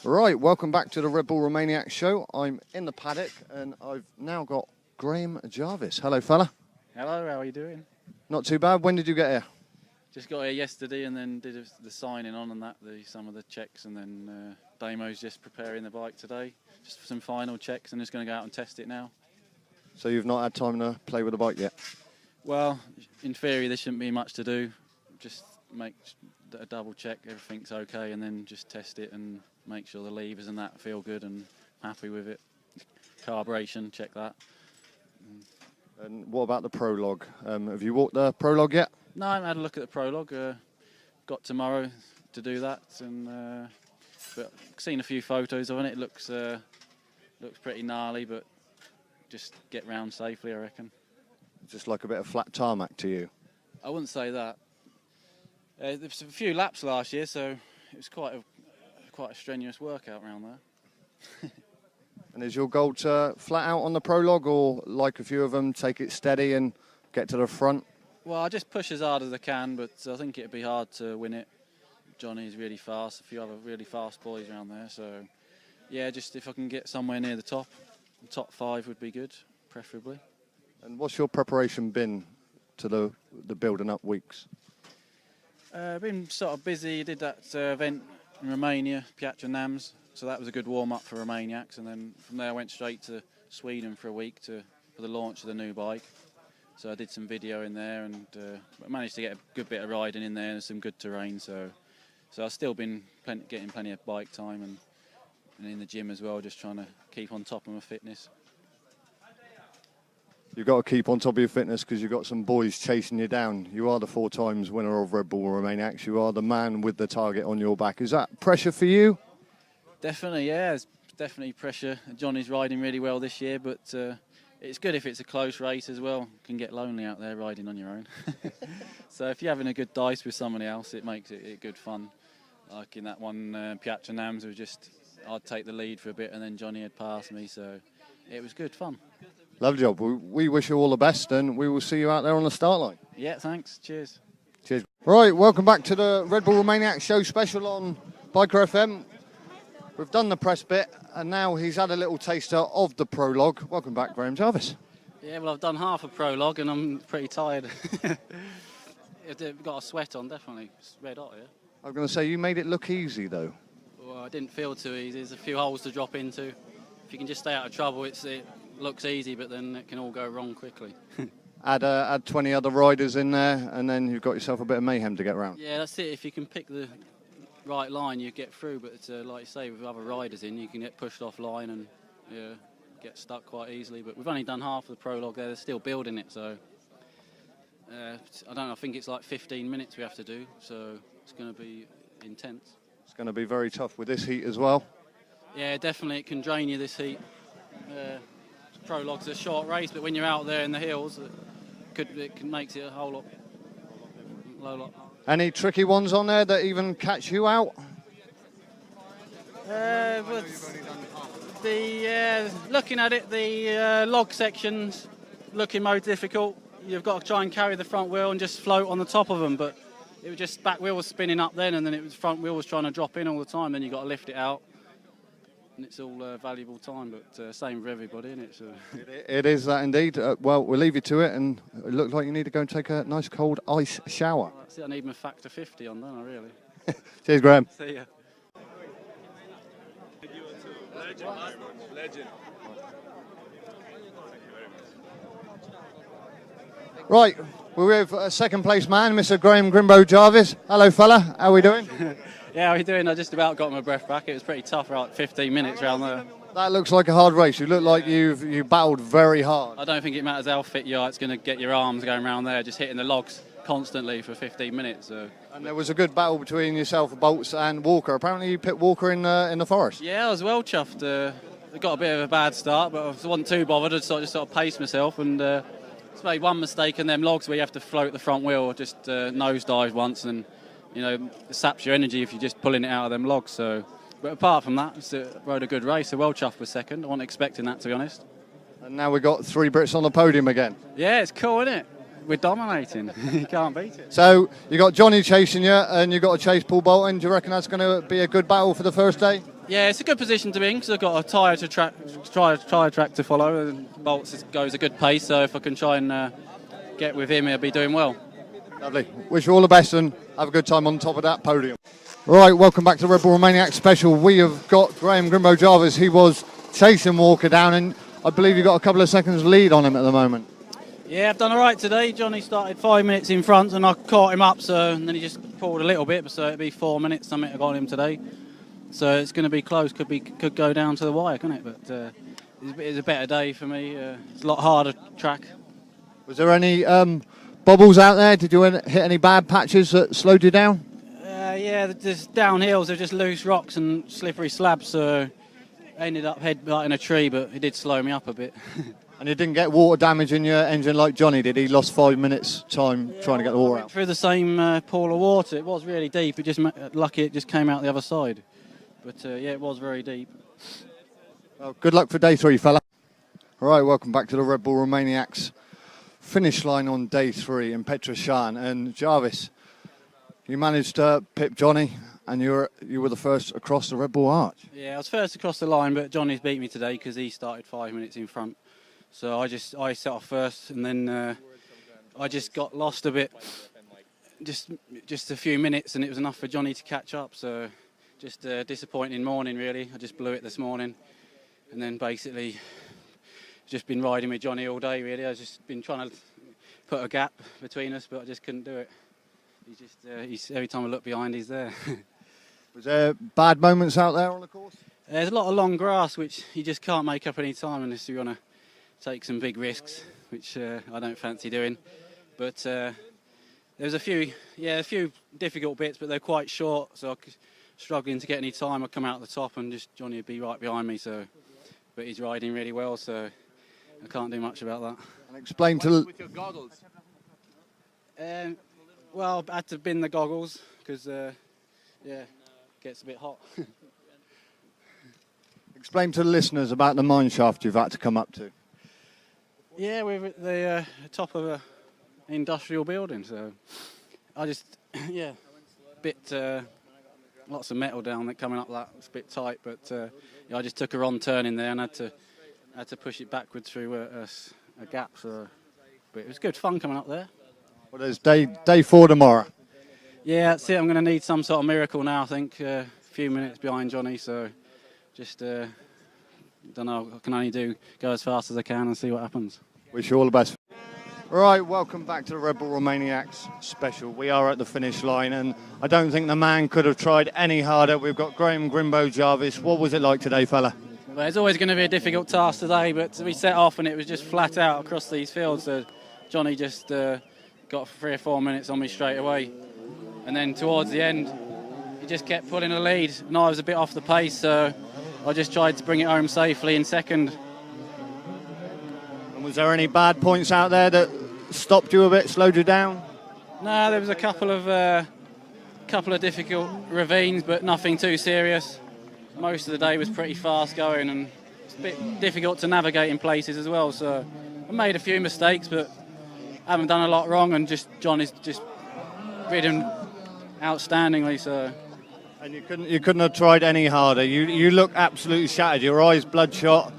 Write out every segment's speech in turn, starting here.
Right, welcome back to the Red Bull Romaniacs show. I'm in the paddock and I've now got Graham Jarvis. Hello, fella. Hello, how are you doing? Not too bad. When did you get here? Just got here yesterday and then did the signing on and that, some of the checks, and then Damo's just preparing the bike today. Just for some final checks and just going to go out and test it now. So you've not had time to play with the bike yet? Well, in theory there shouldn't be much to do. Just make a double check, everything's okay, and then just test it and make sure the levers and that feel good and happy with it. Carburation, check that. And what about the prologue? Have you walked the prologue yet? No, I haven't had a look at the prologue. Got tomorrow to do that, and but seen a few photos of it. It looks pretty gnarly, but just get round safely, I reckon. Just like a bit of flat tarmac to you? I wouldn't say that. There was a few laps last year, so it was quite a strenuous workout around there. And is your goal to flat out on the prologue, or like a few of them, take it steady and get to the front? Well, I just push as hard as I can, but I think it'd be hard to win it. Johnny's really fast, a few other really fast boys around there, so yeah, just if I can get somewhere near the top 5 would be good, preferably. And what's your preparation been to the building up weeks? Been sort of busy. Did that event in Romania, Piatra Nams, so that was a good warm-up for Romaniacs, and then from there I went straight to Sweden for a week for the launch of the new bike. So I did some video in there and managed to get a good bit of riding in there and some good terrain, so I've still been getting plenty of bike time and in the gym as well, just trying to keep on top of my fitness. You've got to keep on top of your fitness because you've got some boys chasing you down. You are the 4 times winner of Red Bull Romaniacs. You are the man with the target on your back. Is that pressure for you? Definitely, yeah. It's definitely pressure. Johnny's riding really well this year, but it's good if it's a close race as well. It can get lonely out there riding on your own. So if you're having a good dice with somebody else, it makes it good fun. Like in that one Piatra Nams, I'd take the lead for a bit and then Johnny had passed me, so it was good fun. Lovely job. We wish you all the best, and we will see you out there on the start line. Yeah, thanks. Cheers. Cheers. Right, welcome back to the Red Bull Romaniacs show special on Biker FM. We've done the press bit, and now he's had a little taster of the prologue. Welcome back, Graham Jarvis. Yeah, well, I've done half a prologue, and I'm pretty tired. I've got a sweat on, definitely. It's red hot here. I was going to say, you made it look easy, though. Well, I didn't feel too easy. There's a few holes to drop into. If you can just stay out of trouble, it looks easy, but then it can all go wrong quickly. Add 20 other riders in there, and then you've got yourself a bit of mayhem to get around. Yeah, that's it. If you can pick the right line, you get through. But like you say, with other riders in, you can get pushed off line and get stuck quite easily. But we've only done half of the prologue there. They're still building it, so I don't know. I think it's like 15 minutes we have to do, so it's going to be intense. It's going to be very tough with this heat as well. Yeah, definitely. It can drain you, this heat. Prologue's a short race, but when you're out there in the hills, it makes it a whole lot. Any tricky ones on there that even catch you out? Looking at it, the log sections looking most difficult. You've got to try and carry the front wheel and just float on the top of them, but it was just back wheel was spinning up then, and then it was front wheel was trying to drop in all the time. Then you got to lift it out. And it's all valuable time, but same for everybody, isn't it? So. It is that indeed. Well, we'll leave you to it, and it looks like you need to go and take a nice cold ice shower. Well, that's it. I need my factor 50 on, don't I, really? Cheers, Graham. See ya. Legend. Right, we're with second place man, Mr. Graham Grimbo Jarvis. Hello, fella. How are we doing? Yeah, how are you doing? I just about got my breath back. It was pretty tough, right? 15 minutes around there. That looks like a hard race. You look like you battled very hard. I don't think it matters how fit you are. It's going to get your arms going around there, just hitting the logs constantly for 15 minutes. So. And there was a good battle between yourself, Bolts, and Walker. Apparently you picked Walker in the forest. Yeah, I was well chuffed. I got a bit of a bad start, but I wasn't too bothered. I just sort of paced myself and just made one mistake in them logs where you have to float the front wheel. Just nosedive once, and it saps your energy if you're just pulling it out of them logs. So, but apart from that, rode a good race. So well chuffed with second. I wasn't expecting that, to be honest. And now we've got 3 Brits on the podium again. Yeah, it's cool, isn't it? We're dominating. You can't beat it. So you got Johnny chasing you, and you got to chase Paul Bolton. Do you reckon that's going to be a good battle for the first day? Yeah, it's a good position to be in because I've got a tyre track to follow, and Bolts goes a good pace. So if I can try and get with him, he'll be doing well. Lovely. Wish you all the best and have a good time on top of that podium. Right, welcome back to the Red Bull Romaniacs special. We have got Graham Grimbo Jarvis. He was chasing Walker down, and I believe you got a couple of seconds lead on him at the moment. Yeah, I've done all right today. Johnny started 5 minutes in front, and I caught him up. And then he just pulled a little bit, so it'd be 4 minutes. Something I got him today. So it's going to be close. Could go down to the wire, couldn't it? But it's a better day for me. It's a lot harder track. Was there any bobbles out there? Did you hit any bad patches that slowed you down? Yeah, there's downhills. They're just loose rocks and slippery slabs. So I ended up headbutting a tree, but it did slow me up a bit. And you didn't get water damage in your engine like Johnny did? He lost 5 minutes time trying to get the water out. Through the same pool of water. It was really deep. It just lucky it just came out the other side. But yeah, it was very deep. Well, good luck for day 3, fella. All right, welcome back to the Red Bull Romaniacs finish line on day 3 in Petroshan. And Jarvis, you managed to pip Johnny, and you were the first across the Red Bull arch. Yeah, I was first across the line, but Johnny's beat me today because he started 5 minutes in front. So I set off first, and then I just got lost a bit, just a few minutes, and it was enough for Johnny to catch up. So just a disappointing morning, really. I just blew it this morning, and then basically just been riding with Johnny all day, really. I've just been trying to put a gap between us, but I just couldn't do it. He's every time I look behind, he's there. Was there bad moments out there on the course? There's a lot of long grass, which you just can't make up any time unless you want to take some big risks, which I don't fancy doing. But there was a few difficult bits, but they're quite short, so I was struggling to get any time. I'd come out the top, and just Johnny would be right behind me. But he's riding really well, so I can't do much about that. And explain to with your goggles. Well, I had to bin the goggles because it gets a bit hot. Explain to the listeners about the mine shaft you've had to come up to. Yeah, we're at the top of an industrial building, so I just, lots of metal down there coming up that. It's a bit tight, but I just took a wrong turn in there and had to push it backwards through a gap. So, but it was good fun coming up there. Well, there's day 4 tomorrow. Yeah, that's it. I'm going to need some sort of miracle now, I think. A few minutes behind Johnny, so just don't know. I can only go as fast as I can and see what happens. Wish you all the best. Right, welcome back to the Red Bull Romaniacs special. We are at the finish line, and I don't think the man could have tried any harder. We've got Graham Grimbo Jarvis. What was it like today, fella? Well, it's always going to be a difficult task today, but we set off and it was just flat out across these fields. So Johnny just got 3 or 4 minutes on me straight away. And then towards the end, he just kept pulling the lead, and I was a bit off the pace, so I just tried to bring it home safely in second. And was there any bad points out there that stopped you a bit, slowed you down? No, there was a couple of difficult ravines, but nothing too serious. Most of the day was pretty fast going, and it's a bit difficult to navigate in places as well. So I made a few mistakes, but I haven't done a lot wrong, and Johnny's just ridden outstandingly. So. And you couldn't have tried any harder. You look absolutely shattered. Your eyes bloodshot.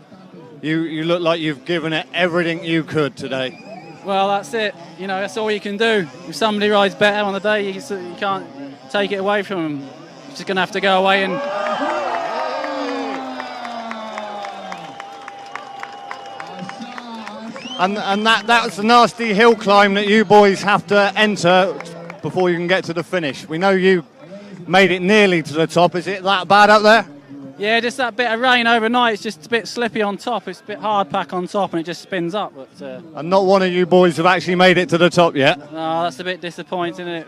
You look like you've given it everything you could today. Well, that's it. You know, that's all you can do. If somebody rides better on the day, you can't take it away from them. You're just going to have to go away and. And that's a nasty hill climb that you boys have to enter before you can get to the finish. We know you made it nearly to the top. Is it that bad up there? Yeah, just that bit of rain overnight. It's just a bit slippy on top. It's a bit hard pack on top, and it just spins up. But and not one of you boys have actually made it to the top yet. No, that's a bit disappointing, isn't it?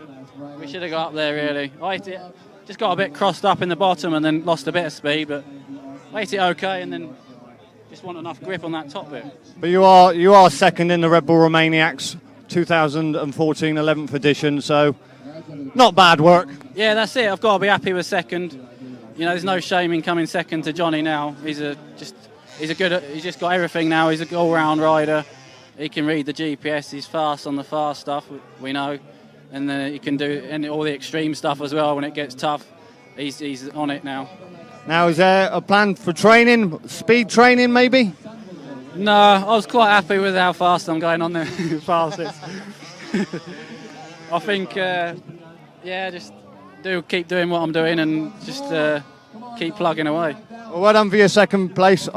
We should have got up there, really. I just got a bit crossed up in the bottom and then lost a bit of speed, but I hit it okay, and then just want enough grip on that top bit. But you are second in the Red Bull Romaniacs 2014 11th edition, so not bad work. Yeah, that's it. I've got to be happy with second. You know, there's no shame in coming second to Johnny now. He's just got everything now. He's an all-round rider. He can read the GPS. He's fast on the fast stuff, we know, and then he can do all the extreme stuff as well when it gets tough. he's on it now. Now, is there a plan for training, speed training maybe? No, I was quite happy with how fast I'm going on the fastest. I think, just keep doing what I'm doing and just keep plugging away. Well done for your second place.